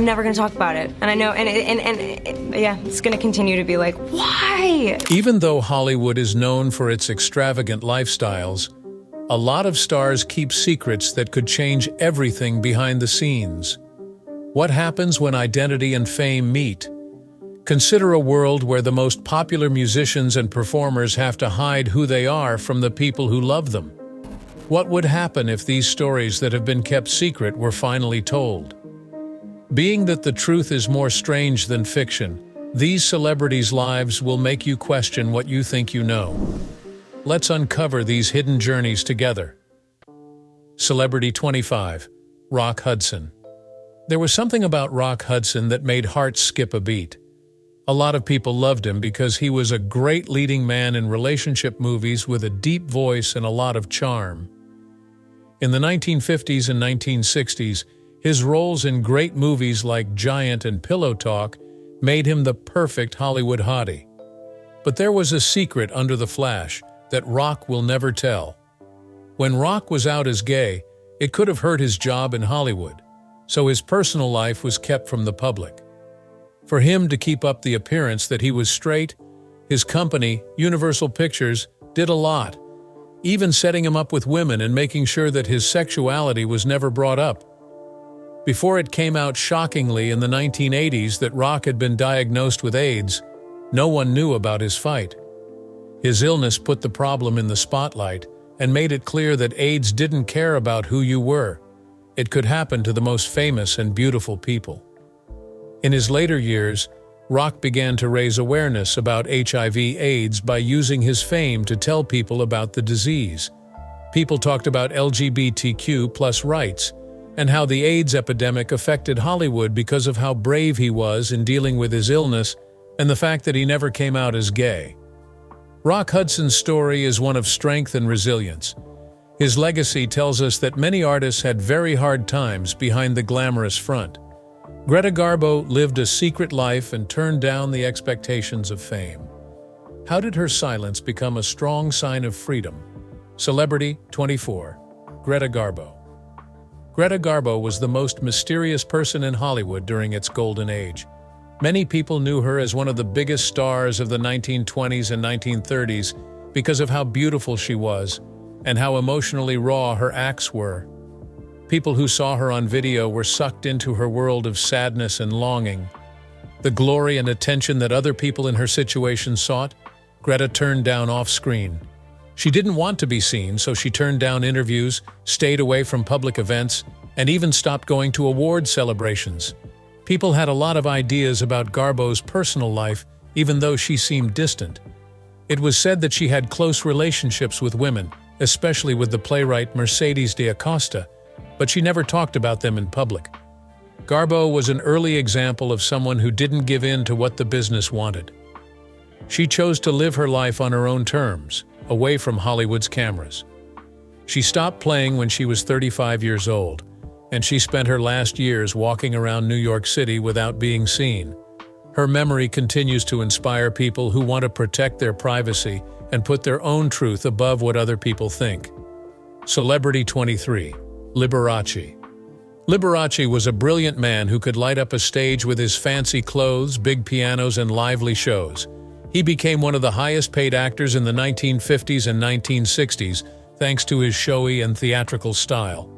never going to talk about it. And I know, yeah, it's going to continue to be like, why? Even though Hollywood is known for its extravagant lifestyles, a lot of stars keep secrets that could change everything behind the scenes. What happens when identity and fame meet? Consider a world where the most popular musicians and performers have to hide who they are from the people who love them. What would happen if these stories that have been kept secret were finally told? Being that the truth is more strange than fiction, these celebrities' lives will make you question what you think you know. Let's uncover these hidden journeys together. Celebrity 25. Rock Hudson. There was something about Rock Hudson that made hearts skip a beat. A lot of people loved him because he was a great leading man in relationship movies with a deep voice and a lot of charm. In the 1950s and 1960s, his roles in great movies like Giant and Pillow Talk made him the perfect Hollywood hottie. But there was a secret under the flash that Rock will never tell. When Rock was out as gay, it could have hurt his job in Hollywood, so his personal life was kept from the public. For him to keep up the appearance that he was straight, his company, Universal Pictures, did a lot, even setting him up with women and making sure that his sexuality was never brought up. Before it came out shockingly in the 1980s that Rock had been diagnosed with AIDS, no one knew about his fight. His illness put the problem in the spotlight and made it clear that AIDS didn't care about who you were. It could happen to the most famous and beautiful people. In his later years, Rock began to raise awareness about HIV/AIDS by using his fame to tell people about the disease. People talked about LGBTQ+ rights and how the AIDS epidemic affected Hollywood because of how brave he was in dealing with his illness and the fact that he never came out as gay. Rock Hudson's story is one of strength and resilience. His legacy tells us that many artists had very hard times behind the glamorous front. Greta Garbo lived a secret life and turned down the expectations of fame. How did her silence become a strong sign of freedom? Celebrity 24. Greta Garbo. Greta Garbo was the most mysterious person in Hollywood during its golden age. Many people knew her as one of the biggest stars of the 1920s and 1930s because of how beautiful she was and how emotionally raw her acts were. People who saw her on video were sucked into her world of sadness and longing. The glory and attention that other people in her situation sought, Greta turned down off-screen. She didn't want to be seen, so she turned down interviews, stayed away from public events, and even stopped going to award celebrations. People had a lot of ideas about Garbo's personal life, even though she seemed distant. It was said that she had close relationships with women, especially with the playwright Mercedes de Acosta, but she never talked about them in public. Garbo was an early example of someone who didn't give in to what the business wanted. She chose to live her life on her own terms, away from Hollywood's cameras. She stopped playing when she was 35 years old, and she spent her last years walking around New York City without being seen. Her memory continues to inspire people who want to protect their privacy and put their own truth above what other people think. Celebrity 23. Liberace. Liberace was a brilliant man who could light up a stage with his fancy clothes, big pianos, and lively shows. He became one of the highest-paid actors in the 1950s and 1960s thanks to his showy and theatrical style.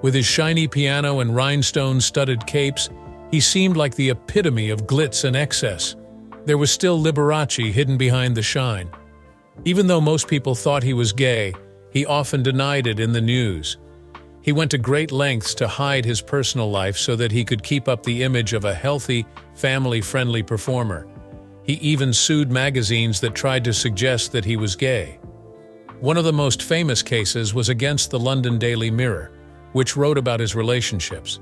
With his shiny piano and rhinestone-studded capes, he seemed like the epitome of glitz and excess. There was still Liberace hidden behind the shine. Even though most people thought he was gay, he often denied it in the news. He went to great lengths to hide his personal life so that he could keep up the image of a healthy, family-friendly performer. He even sued magazines that tried to suggest that he was gay. One of the most famous cases was against the London Daily Mirror, which wrote about his relationships.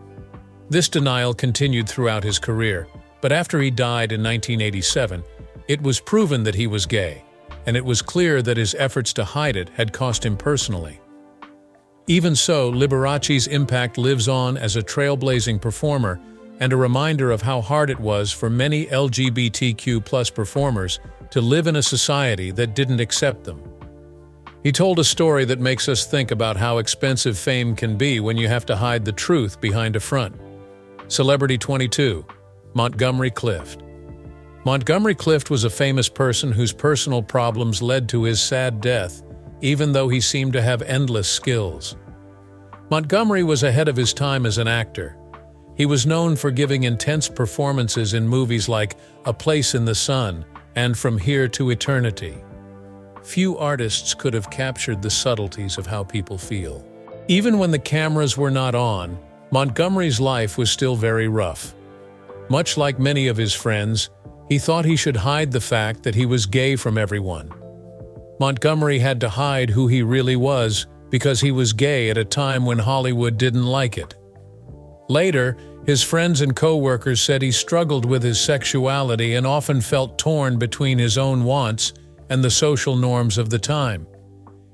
This denial continued throughout his career, but after he died in 1987, it was proven that he was gay, and it was clear that his efforts to hide it had cost him personally. Even so, Liberace's impact lives on as a trailblazing performer and a reminder of how hard it was for many LGBTQ+ performers to live in a society that didn't accept them. He told a story that makes us think about how expensive fame can be when you have to hide the truth behind a front. Celebrity 22. Montgomery Clift. Montgomery Clift was a famous person whose personal problems led to his sad death, even though he seemed to have endless skills. Montgomery was ahead of his time as an actor. He was known for giving intense performances in movies like A Place in the Sun and From Here to Eternity. Few artists could have captured the subtleties of how people feel. Even when the cameras were not on, Montgomery's life was still very rough. Much like many of his friends, he thought he should hide the fact that he was gay from everyone. Montgomery had to hide who he really was because he was gay at a time when Hollywood didn't like it. Later, his friends and co-workers said he struggled with his sexuality and often felt torn between his own wants and the social norms of the time.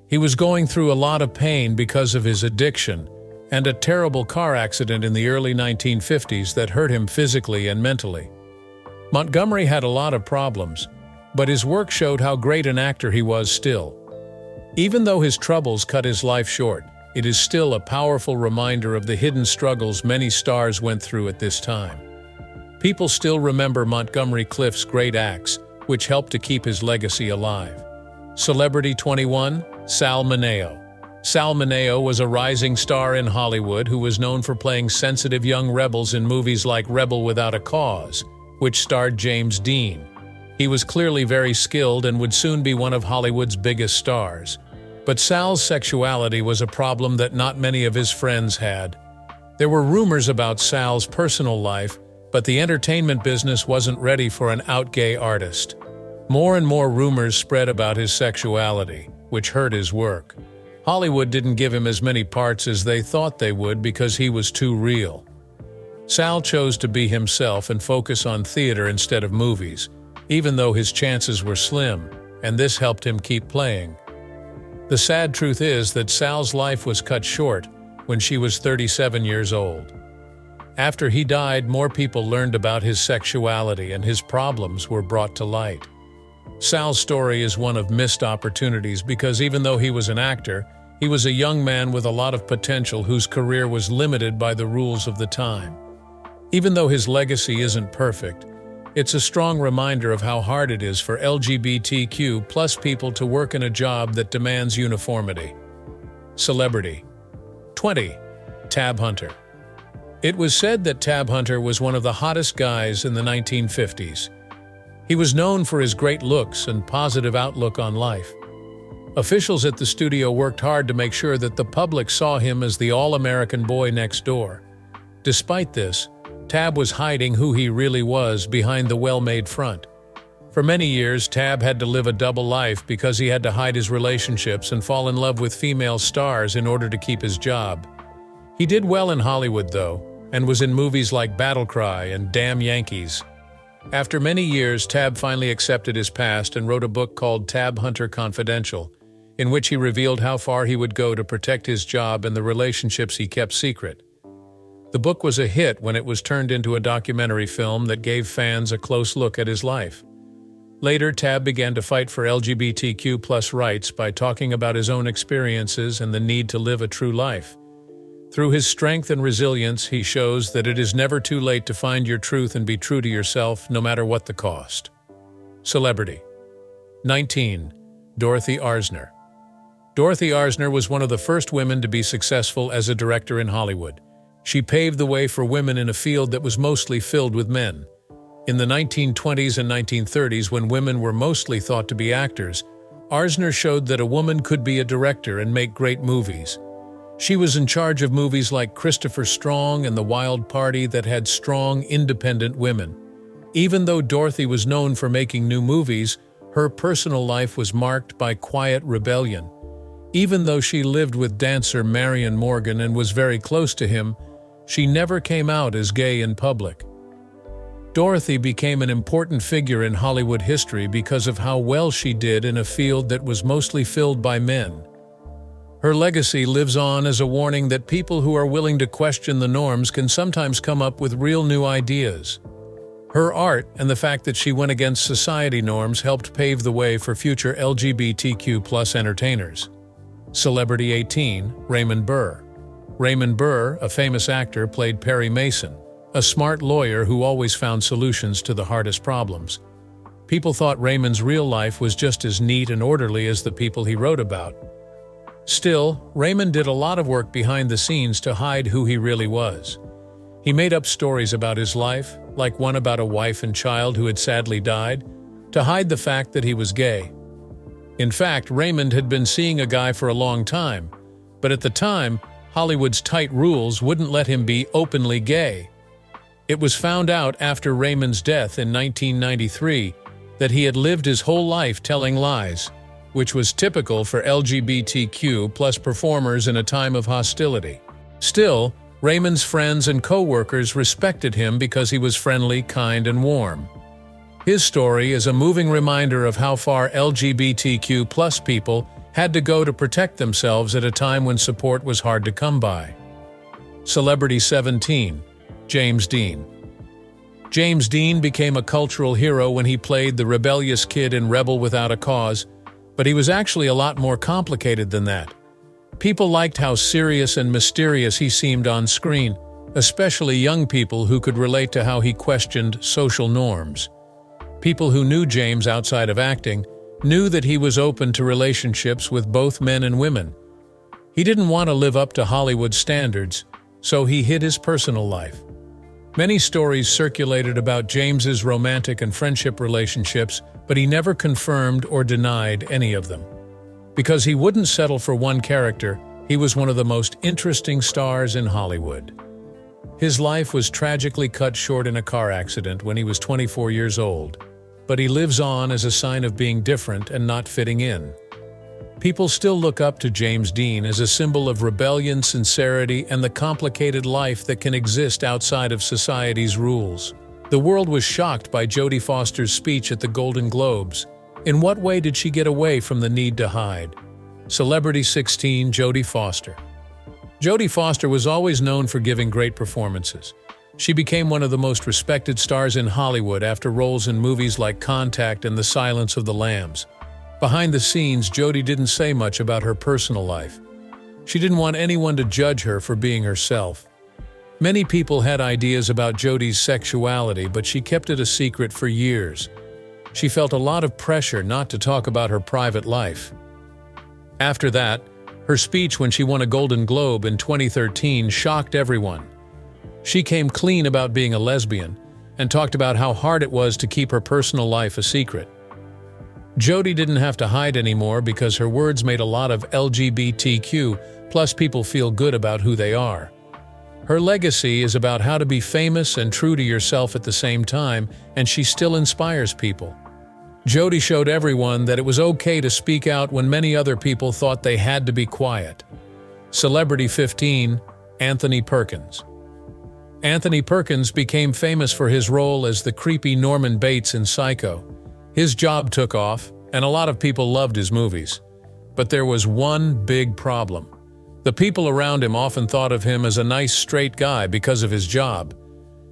He was going through a lot of pain because of his addiction and a terrible car accident in the early 1950s that hurt him physically and mentally. Montgomery had a lot of problems, but his work showed how great an actor he was still. Even though his troubles cut his life short, it is still a powerful reminder of the hidden struggles many stars went through at this time. People still remember Montgomery Clift's great acts, which helped to keep his legacy alive. Celebrity 21. Sal Mano. Sal Mano was a rising star in Hollywood who was known for playing sensitive young rebels in movies like Rebel Without a Cause, which starred James Dean. He was clearly very skilled and would soon be one of Hollywood's biggest stars. But Sal's sexuality was a problem that not many of his friends had. There were rumors about Sal's personal life, but the entertainment business wasn't ready for an out gay artist. More and more rumors spread about his sexuality, which hurt his work. Hollywood didn't give him as many parts as they thought they would because he was too real. Sal chose to be himself and focus on theater instead of movies, even though his chances were slim, and this helped him keep playing. The sad truth is that Sal's life was cut short when she was 37 years old. After he died, more people learned about his sexuality and his problems were brought to light. Sal's story is one of missed opportunities because even though he was an actor, he was a young man with a lot of potential whose career was limited by the rules of the time. Even though his legacy isn't perfect, it's a strong reminder of how hard it is for LGBTQ+ people to work in a job that demands uniformity. Celebrity 20. Tab Hunter. It was said that Tab Hunter was one of the hottest guys in the 1950s. He was known for his great looks and positive outlook on life. Officials at the studio worked hard to make sure that the public saw him as the all-American boy next door. Despite this, Tab was hiding who he really was behind the well-made front. For many years, Tab had to live a double life because he had to hide his relationships and fall in love with female stars in order to keep his job. He did well in Hollywood, though, and was in movies like Battle Cry and Damn Yankees. After many years, Tab finally accepted his past and wrote a book called Tab Hunter Confidential, in which he revealed how far he would go to protect his job and the relationships he kept secret. The book was a hit when it was turned into a documentary film that gave fans a close look at his life. Later, Tab began to fight for LGBTQ+ rights by talking about his own experiences and the need to live a true life. Through his strength and resilience, he shows that it is never too late to find your truth and be true to yourself, no matter what the cost. Celebrity 19. Dorothy Arner. Dorothy Arner was one of the first women to be successful as a director in Hollywood. She paved the way for women in a field that was mostly filled with men. In the 1920s and 1930s, when women were mostly thought to be actors, Arner showed that a woman could be a director and make great movies. She was in charge of movies like Christopher Strong and The Wild Party that had strong, independent women. Even though Dorothy was known for making new movies, her personal life was marked by quiet rebellion. Even though she lived with dancer Marion Morgan and was very close to him, she never came out as gay in public. Dorothy became an important figure in Hollywood history because of how well she did in a field that was mostly filled by men. Her legacy lives on as a warning that people who are willing to question the norms can sometimes come up with real new ideas. Her art and the fact that she went against society norms helped pave the way for future LGBTQ+ entertainers. Celebrity 18. Raymond Burr. Raymond Burr, a famous actor, played Perry Mason, a smart lawyer who always found solutions to the hardest problems. People thought Raymond's real life was just as neat and orderly as the people he wrote about. Still, Raymond did a lot of work behind the scenes to hide who he really was. He made up stories about his life, like one about a wife and child who had sadly died, to hide the fact that he was gay. In fact, Raymond had been seeing a guy for a long time, but at the time, Hollywood's tight rules wouldn't let him be openly gay. It was found out after Raymond's death in 1993 that he had lived his whole life telling lies, which was typical for LGBTQ+ performers in a time of hostility. Still, Raymond's friends and co-workers respected him because he was friendly, kind, and warm. His story is a moving reminder of how far LGBTQ+ people had to go to protect themselves at a time when support was hard to come by. Celebrity 17. James Dean. James Dean became a cultural hero when he played the rebellious kid in Rebel Without a Cause, but he was actually a lot more complicated than that. People liked how serious and mysterious he seemed on screen, especially young people who could relate to how he questioned social norms. People who knew James outside of acting knew that he was open to relationships with both men and women. He didn't want to live up to Hollywood standards, so he hid his personal life. Many stories circulated about James's romantic and friendship relationships, but he never confirmed or denied any of them. Because he wouldn't settle for one character, he was one of the most interesting stars in Hollywood. His life was tragically cut short in a car accident when he was 24 years old, but he lives on as a sign of being different and not fitting in. People still look up to James Dean as a symbol of rebellion, sincerity, and the complicated life that can exist outside of society's rules. The world was shocked by Jodie Foster's speech at the Golden Globes. In what way did she get away from the need to hide? Celebrity 16. Jodie Foster. Jodie Foster was always known for giving great performances. She became one of the most respected stars in Hollywood after roles in movies like Contact and The Silence of the Lambs. Behind the scenes, Jodie didn't say much about her personal life. She didn't want anyone to judge her for being herself. Many people had ideas about Jodie's sexuality, but she kept it a secret for years. She felt a lot of pressure not to talk about her private life. After that, her speech when she won a Golden Globe in 2013 shocked everyone. She came clean about being a lesbian and talked about how hard it was to keep her personal life a secret. Jodie didn't have to hide anymore because her words made a lot of LGBTQ+ people feel good about who they are. Her legacy is about how to be famous and true to yourself at the same time, and she still inspires people. Jodie showed everyone that it was okay to speak out when many other people thought they had to be quiet. Celebrity 15. Anthony Perkins. Anthony Perkins became famous for his role as the creepy Norman Bates in Psycho. His job took off, and a lot of people loved his movies. But there was one big problem. The people around him often thought of him as a nice, straight guy because of his job.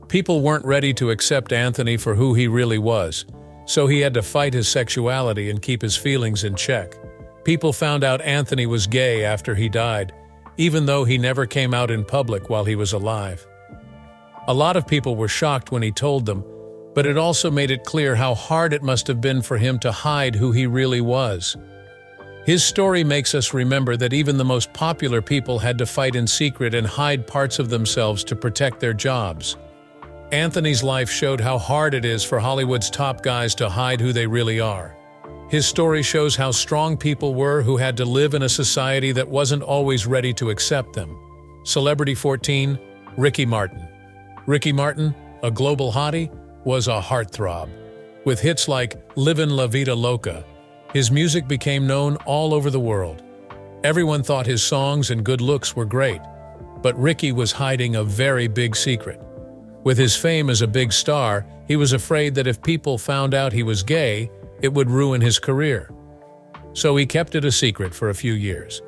People weren't ready to accept Anthony for who he really was, so he had to fight his sexuality and keep his feelings in check. People found out Anthony was gay after he died, even though he never came out in public while he was alive. A lot of people were shocked when he told them, but it also made it clear how hard it must have been for him to hide who he really was. His story makes us remember that even the most popular people had to fight in secret and hide parts of themselves to protect their jobs. Anthony's life showed how hard it is for Hollywood's top guys to hide who they really are. His story shows how strong people were who had to live in a society that wasn't always ready to accept them. Celebrity 14. Ricky Martin. Ricky Martin, a global hottie, was a heartthrob. With hits like Livin' La Vida Loca, his music became known all over the world. Everyone thought his songs and good looks were great, but Ricky was hiding a very big secret. With his fame as a big star, he was afraid that if people found out he was gay, it would ruin his career. So he kept it a secret for a few years.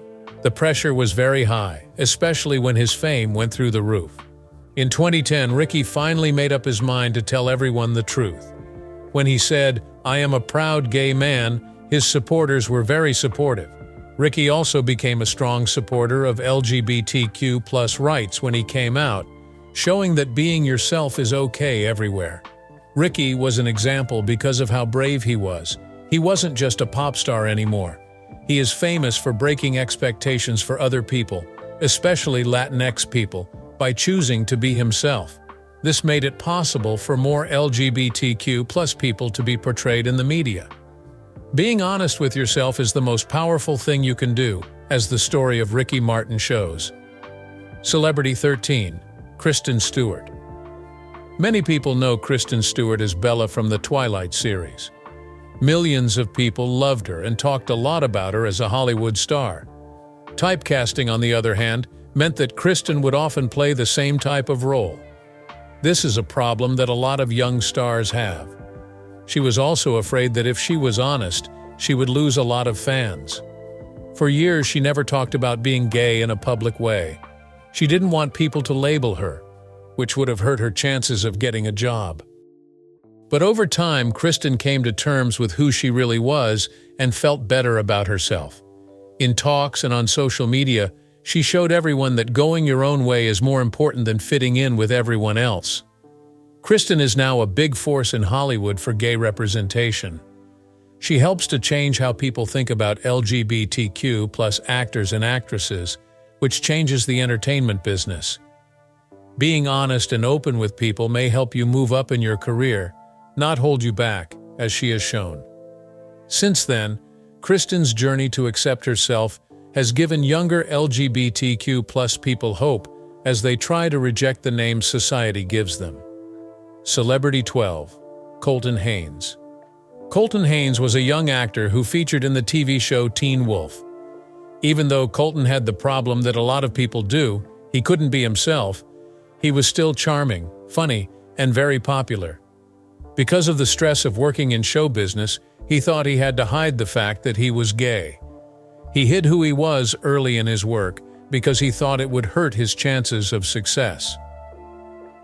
The pressure was very high, especially when his fame went through the roof. In 2010, Ricky finally made up his mind to tell everyone the truth. When he said, "I am a proud gay man," his supporters were very supportive. Ricky also became a strong supporter of LGBTQ+ rights when he came out, showing that being yourself is okay everywhere. Ricky was an example because of how brave he was. He wasn't just a pop star anymore. He is famous for breaking expectations for other people, especially Latinx people, by choosing to be himself. This made it possible for more LGBTQ+ people to be portrayed in the media. Being honest with yourself is the most powerful thing you can do, as the story of Ricky Martin shows. Celebrity 13. Kristen Stewart. Many people know Kristen Stewart as Bella from the Twilight series. Millions of people loved her and talked a lot about her as a Hollywood star. Typecasting, on the other hand, meant that Kristen would often play the same type of role. This is a problem that a lot of young stars have. She was also afraid that if she was honest, she would lose a lot of fans. For years, she never talked about being gay in a public way. She didn't want people to label her, which would have hurt her chances of getting a job. But over time, Kristen came to terms with who she really was and felt better about herself. In talks and on social media, she showed everyone that going your own way is more important than fitting in with everyone else. Kristen is now a big force in Hollywood for gay representation. She helps to change how people think about LGBTQ+ actors and actresses, which changes the entertainment business. Being honest and open with people may help you move up in your career, not hold you back, as she has shown. Since then, Kristen's journey to accept herself has given younger LGBTQ+ people hope as they try to reject the names society gives them. Celebrity 12. Colton Haynes. Colton Haynes was a young actor who featured in the TV show Teen Wolf. Even though Colton had the problem that a lot of people do, he couldn't be himself, he was still charming, funny, and very popular. Because of the stress of working in show business, he thought he had to hide the fact that he was gay. He hid who he was early in his work because he thought it would hurt his chances of success.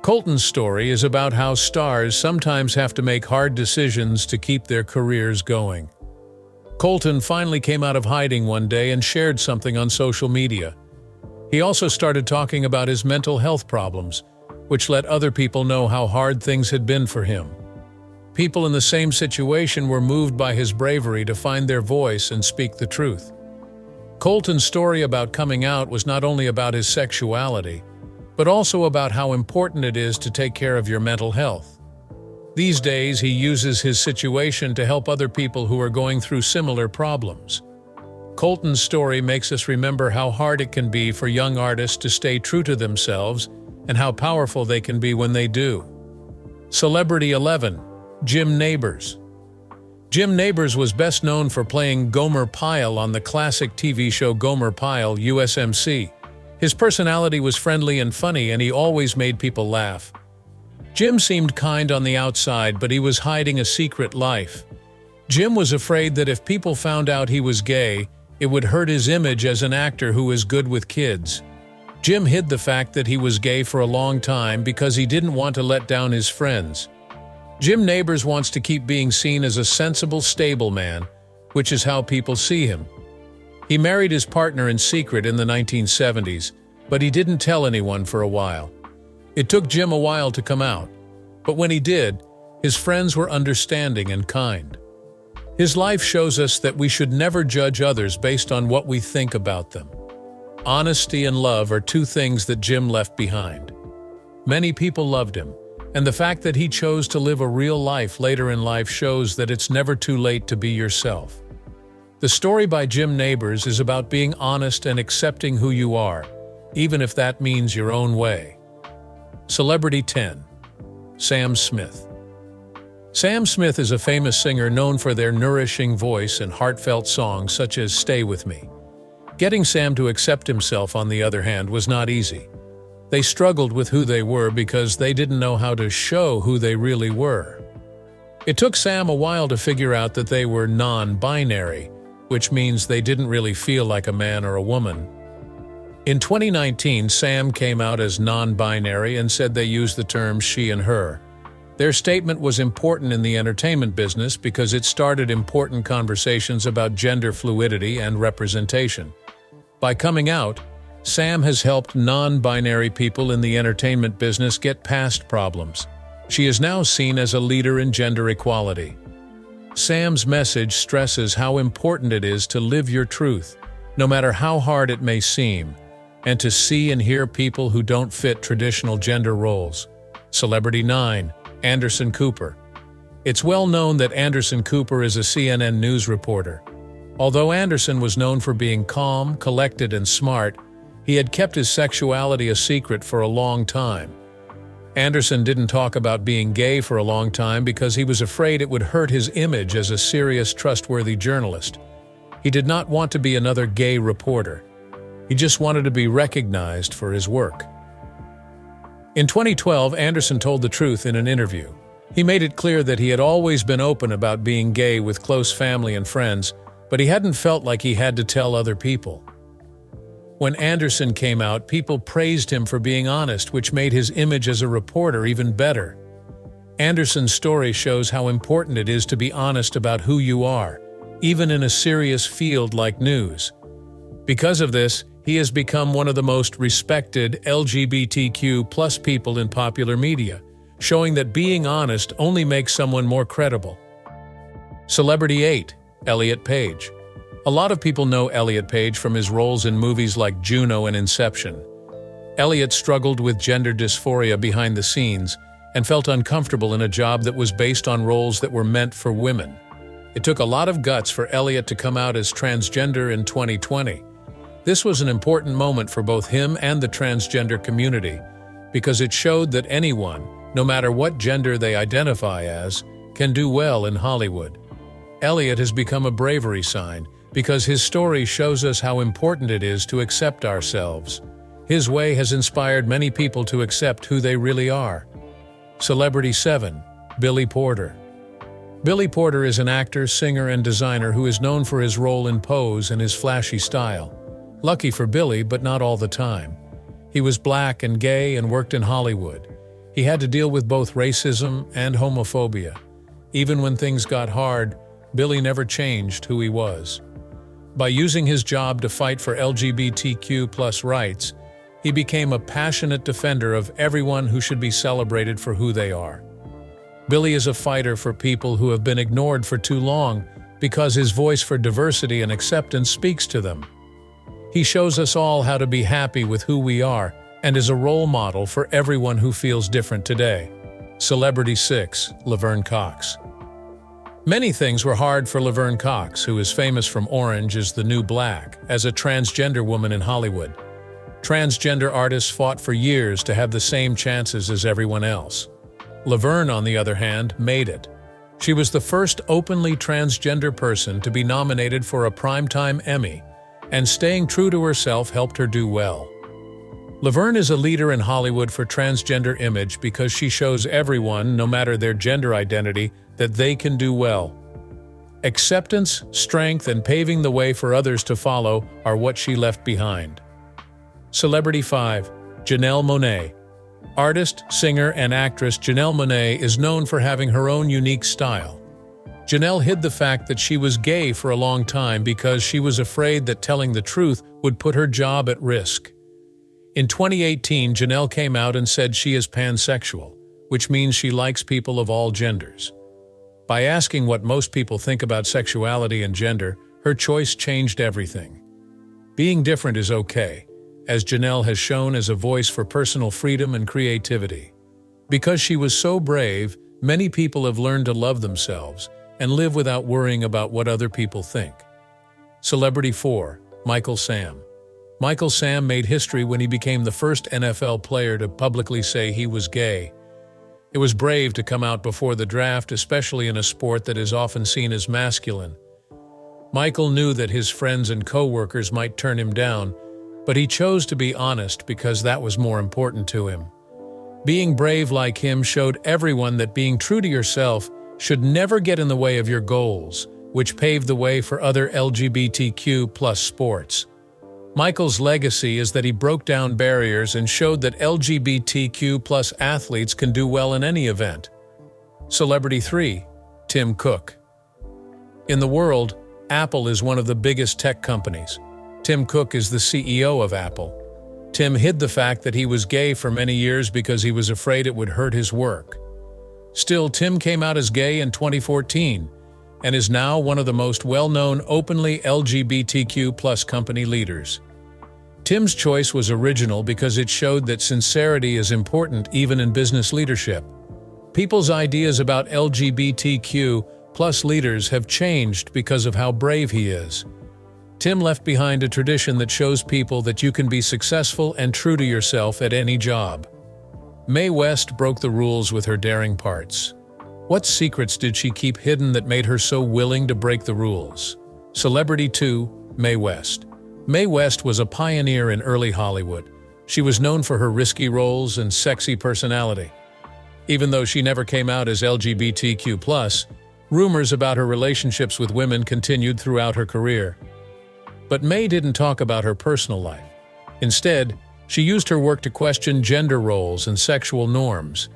Colton's story is about how stars sometimes have to make hard decisions to keep their careers going. Colton finally came out of hiding one day and shared something on social media. He also started talking about his mental health problems, which let other people know how hard things had been for him. People in the same situation were moved by his bravery to find their voice and speak the truth. Colton's story about coming out was not only about his sexuality, but also about how important it is to take care of your mental health. These days, he uses his situation to help other people who are going through similar problems. Colton's story makes us remember how hard it can be for young artists to stay true to themselves and how powerful they can be when they do. Celebrity 11. Jim Nabors. Jim Nabors was best known for playing Gomer Pyle on the classic TV show Gomer Pyle, USMC. His personality was friendly and funny, and he always made people laugh. Jim seemed kind on the outside, but he was hiding a secret life. Jim was afraid that if people found out he was gay, it would hurt his image as an actor who is good with kids. Jim hid the fact that he was gay for a long time because he didn't want to let down his friends. Jim Nabors wants to keep being seen as a sensible, stable man, which is how people see him. He married his partner in secret in the 1970s, but he didn't tell anyone for a while. It took Jim a while to come out, but when he did, his friends were understanding and kind. His life shows us that we should never judge others based on what we think about them. Honesty and love are two things that Jim left behind. Many people loved him, and the fact that he chose to live a real life later in life shows that it's never too late to be yourself. The story by Jim Nabors is about being honest and accepting who you are, even if that means your own way. Celebrity 10. Sam Smith. Sam Smith is a famous singer known for their nourishing voice and heartfelt songs such as Stay With Me. Getting Sam to accept himself, on the other hand, was not easy. They struggled with who they were because they didn't know how to show who they really were. It took Sam a while to figure out that they were non-binary, which means they didn't really feel like a man or a woman. In 2019, Sam came out as non-binary and said they used the terms she and her. Their statement was important in the entertainment business because it started important conversations about gender fluidity and representation. By coming out, Sam has helped non-binary people in the entertainment business get past problems. She is now seen as a leader in gender equality. Sam's message stresses how important it is to live your truth, no matter how hard it may seem, and to see and hear people who don't fit traditional gender roles. Celebrity 9, Anderson Cooper. It's well known that Anderson Cooper is a CNN news reporter. Although Anderson was known for being calm, collected, and smart, he had kept his sexuality a secret for a long time. Anderson didn't talk about being gay for a long time because he was afraid it would hurt his image as a serious, trustworthy journalist. He did not want to be another gay reporter. He just wanted to be recognized for his work. In 2012, Anderson told the truth in an interview. He made it clear that he had always been open about being gay with close family and friends, but he hadn't felt like he had to tell other people. When Anderson came out, people praised him for being honest, which made his image as a reporter even better. Anderson's story shows how important it is to be honest about who you are, even in a serious field like news. Because of this, he has become one of the most respected LGBTQ+ people in popular media, showing that being honest only makes someone more credible. Celebrity 8, Elliot Page. A lot of people know Elliot Page from his roles in movies like Juno and Inception. Elliot struggled with gender dysphoria behind the scenes and felt uncomfortable in a job that was based on roles that were meant for women. It took a lot of guts for Elliot to come out as transgender in 2020. This was an important moment for both him and the transgender community because it showed that anyone, no matter what gender they identify as, can do well in Hollywood. Elliot has become a bravery sign because his story shows us how important it is to accept ourselves. His way has inspired many people to accept who they really are. Celebrity 7, Billy Porter. Billy Porter is an actor, singer, and designer who is known for his role in Pose and his flashy style. Lucky for Billy, but not all the time. He was black and gay and worked in Hollywood. He had to deal with both racism and homophobia. Even when things got hard, Billy never changed who he was. By using his job to fight for LGBTQ+ rights, he became a passionate defender of everyone who should be celebrated for who they are. Billy is a fighter for people who have been ignored for too long because his voice for diversity and acceptance speaks to them. He shows us all how to be happy with who we are and is a role model for everyone who feels different today. Celebrity 6, Laverne Cox. Many things were hard for Laverne Cox, who is famous from Orange is the New Black, as a transgender woman in Hollywood. Transgender artists fought for years to have the same chances as everyone else. Laverne, on the other hand, made it. She was the first openly transgender person to be nominated for a Primetime Emmy, and staying true to herself helped her do well. Laverne is a leader in Hollywood for transgender image because she shows everyone, no matter their gender identity, that they can do well. Acceptance, strength, and paving the way for others to follow are what she left behind. Celebrity 5, Janelle Monae. Artist, singer, and actress Janelle Monae is known for having her own unique style. Janelle hid the fact that she was gay for a long time because she was afraid that telling the truth would put her job at risk. In 2018, Janelle came out and said she is pansexual, which means she likes people of all genders. By asking what most people think about sexuality and gender, her choice changed everything. Being different is okay, as Janelle has shown as a voice for personal freedom and creativity. Because she was so brave, many people have learned to love themselves and live without worrying about what other people think. Celebrity 4, Michael Sam. Michael Sam made history when he became the first NFL player to publicly say he was gay. It was brave to come out before the draft, especially in a sport that is often seen as masculine. Michael knew that his friends and co-workers might turn him down, but he chose to be honest because that was more important to him. Being brave like him showed everyone that being true to yourself should never get in the way of your goals, which paved the way for other LGBTQ+ sports. Michael's legacy is that he broke down barriers and showed that LGBTQ+ athletes can do well in any event. Celebrity 3, Tim Cook. In the world, Apple is one of the biggest tech companies. Tim Cook is the CEO of Apple. Tim hid the fact that he was gay for many years because he was afraid it would hurt his work. Still, Tim came out as gay in 2014 and is now one of the most well-known openly LGBTQ+ company leaders. Tim's choice was original because it showed that sincerity is important even in business leadership. People's ideas about LGBTQ+ leaders have changed because of how brave he is. Tim left behind a tradition that shows people that you can be successful and true to yourself at any job. Mae West broke the rules with her daring parts. What secrets did she keep hidden that made her so willing to break the rules? Celebrity 2, Mae West. Mae West was a pioneer in early Hollywood. She was known for her risky roles and sexy personality. Even though she never came out as LGBTQ+, rumors about her relationships with women continued throughout her career. But Mae didn't talk about her personal life. Instead, she used her work to question gender roles and sexual norms.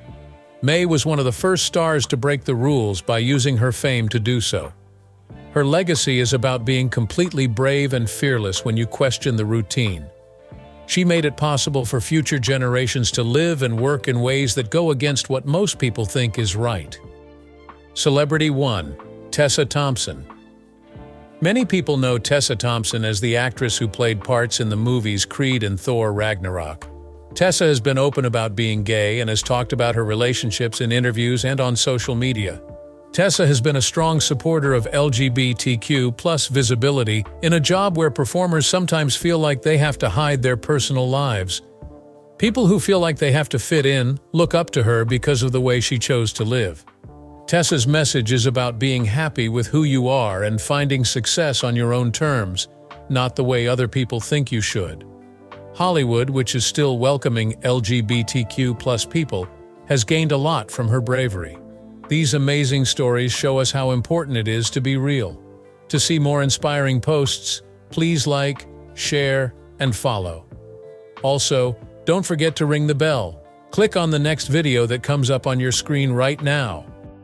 Mae was one of the first stars to break the rules by using her fame to do so. Her legacy is about being completely brave and fearless when you question the routine. She made it possible for future generations to live and work in ways that go against what most people think is right. Celebrity 1, Tessa Thompson. Many people know Tessa Thompson as the actress who played parts in the movies Creed and Thor Ragnarok. Tessa has been open about being gay and has talked about her relationships in interviews and on social media. Tessa has been a strong supporter of LGBTQ+ visibility in a job where performers sometimes feel like they have to hide their personal lives. People who feel like they have to fit in look up to her because of the way she chose to live. Tessa's message is about being happy with who you are and finding success on your own terms, not the way other people think you should. Hollywood, which is still welcoming LGBTQ+ people, has gained a lot from her bravery. These amazing stories show us how important it is to be real. To see more inspiring posts, please like, share, and follow. Also, don't forget to ring the bell. Click on the next video that comes up on your screen right now.